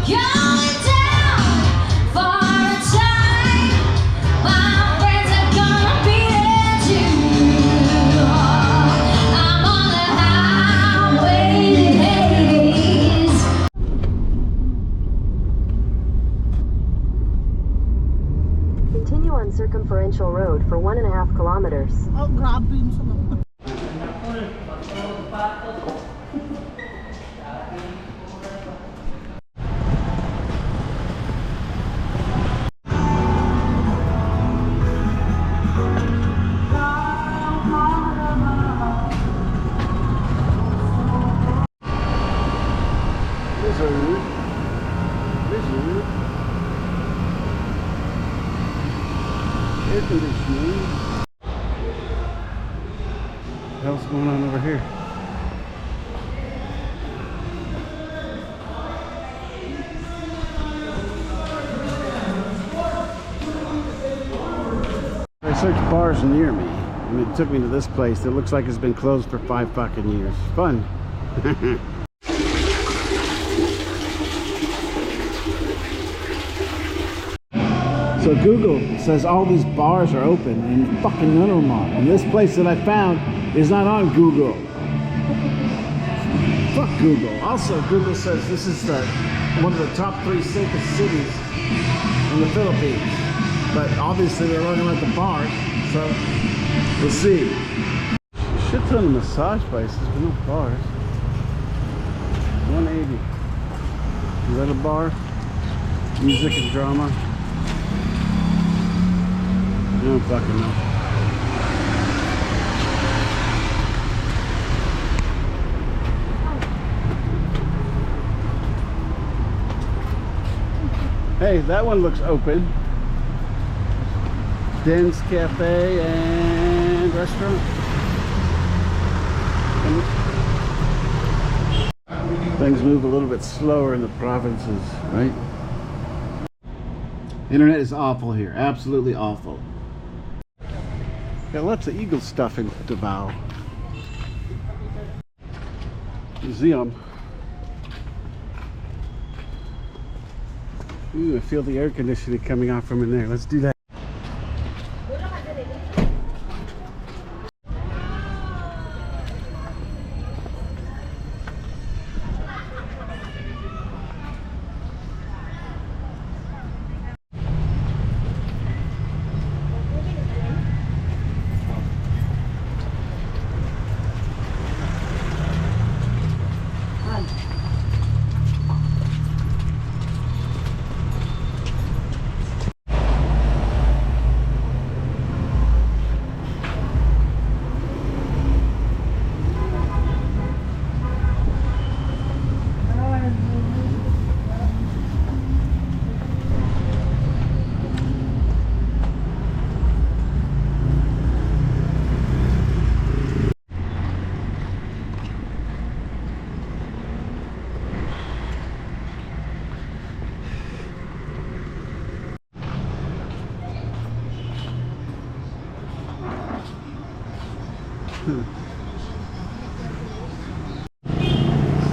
Going down for a time. My friends are gonna be there too. I'm on the highway to Hades. Continue on Circumferential Road for 1.5 kilometers. Oh, grabe yun sa mga. Air conditioning. What else is going on over here? I searched bars near me, and it took me to this place that looks like it's been closed for 5 fucking years. Fun. So Google says all these bars are open and fucking none of them are. And this place that I found is not on Google. Fuck Google. Also, Google says this is one of the top 3 safest cities in the Philippines. But obviously they're looking at the bars, so we'll see. Shit ton of massage places, but no bars. 180. Is that a bar? Music and drama. I don't fucking know. Hey, that one looks open. Den's Cafe and Restaurant. Things move a little bit slower in the provinces, right? Internet is awful here. Absolutely awful. Got lots of eagle stuff in Davao. Museum. Ooh, I feel the air conditioning coming off from in there. Let's do that.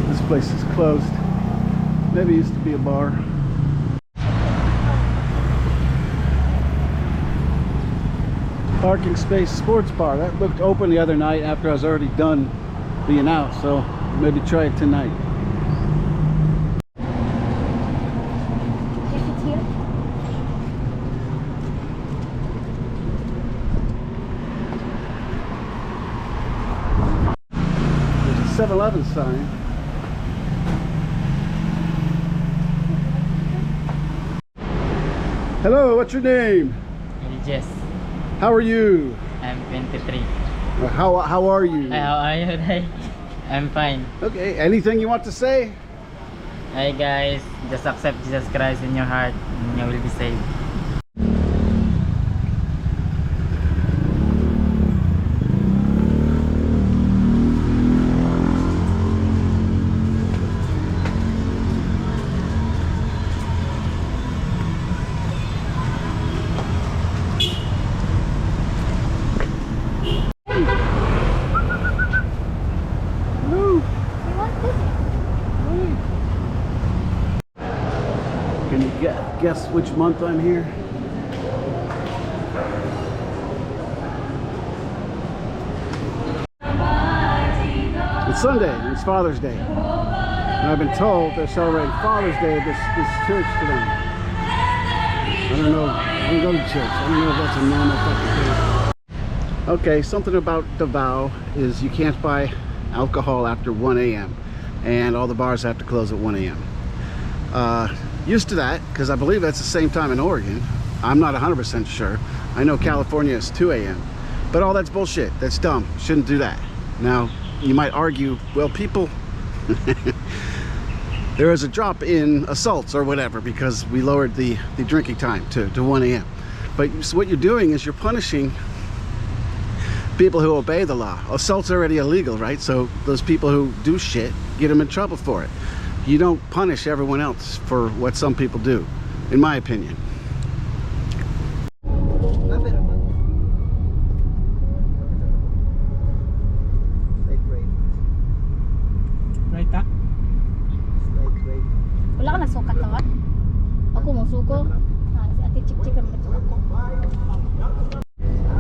This place is closed. Maybe it used to be a bar. Parking space sports bar. That looked open the other night after I was already done being out, so maybe try it tonight. There's a 7-Eleven sign. Hello, what's your name? Elise. How are you? I'm 23. How are you? How are you today? I'm fine. Okay, anything you want to say? Hi guys, just accept Jesus Christ in your heart and you will be saved. Can you guess which month I'm here? It's Sunday. It's Father's Day. And I've been told they're celebrating Father's Day at this church today. I don't know. I don't go to church. I don't know if that's a normal fucking thing. Okay, something about Davao is you can't buy alcohol after 1 a.m. and all the bars have to close at 1 a.m. Used to that, because I believe that's the same time in Oregon. I'm not 100% sure. I know California is 2 a.m. But all that's bullshit. That's dumb. Shouldn't do that. Now, you might argue, well, people, there is a drop in assaults or whatever because we lowered the drinking time to 1 a.m. But so what you're doing is you're punishing people who obey the law. Assault's already illegal, right? So those people who do shit, get them in trouble for it. You don't punish everyone else for what some people do, in my opinion. Wala ka nagsukat na? Ako magsuko. Si ate chik-chik lang nagsuko.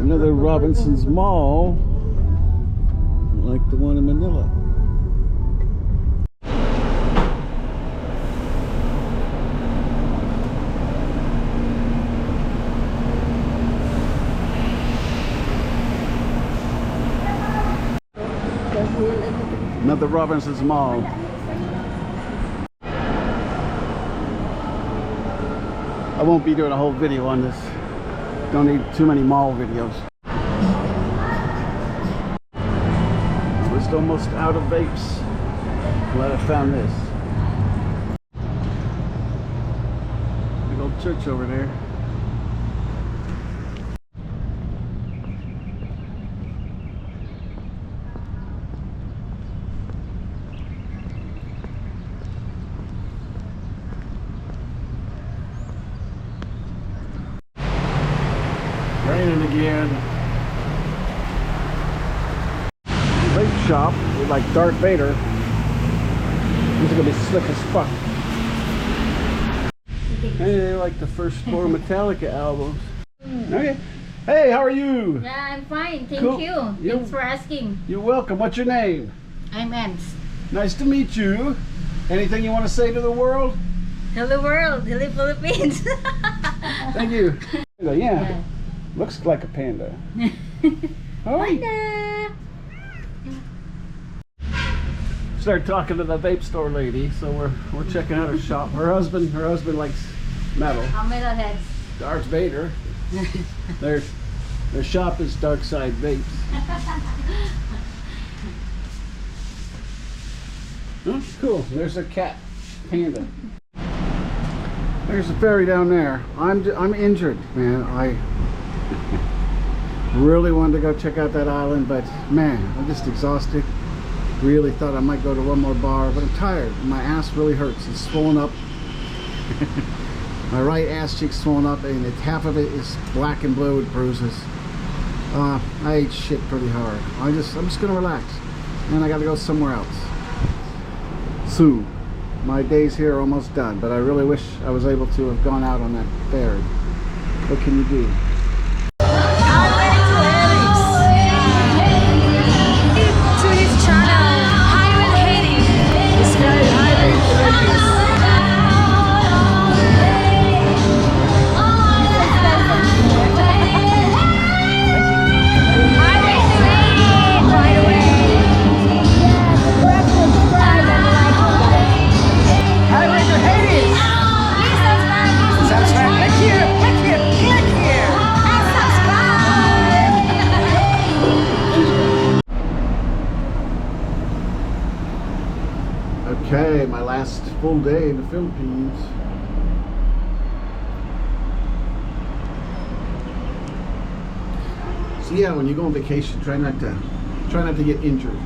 Another Robinson's Mall, like the one in Manila. Another Robinson's Mall. I won't be doing a whole video on this. Don't need too many mall videos. We're still almost out of vapes. Glad I found this. Big old church over there. Raining again. Vape shop with like Darth Vader. These are gonna be slick as fuck. Hey, they like the first 4 Metallica albums. Okay. Hey, how are you? Yeah, I'm fine. Thank Cool. you. Thanks for asking. You're welcome. What's your name? I'm Ants. Nice to meet you. Anything you want to say to the world? Hello world. Hello Philippines. Thank you. Yeah. Looks like a panda. Hi. Started talking to the vape store lady, so we're checking out her shop. Her husband likes metal. I'm metalheads. Darth Vader. Their shop is Dark Side Vapes. Oh, cool. There's a cat panda. There's a ferry down there. I'm injured, man. I really wanted to go check out that island, but man, I'm just exhausted. Really thought I might go to one more bar, but I'm tired. My ass really hurts. It's swollen up. My right ass cheek's swollen up, and half of it is black and blue with bruises. I ate shit pretty hard. I'm just gonna relax, and I gotta go somewhere else soon. My days here are almost done, but I really wish I was able to have gone out on that ferry. What can you do? Okay, my last full day in the Philippines. So yeah, when you go on vacation, try not to get injured.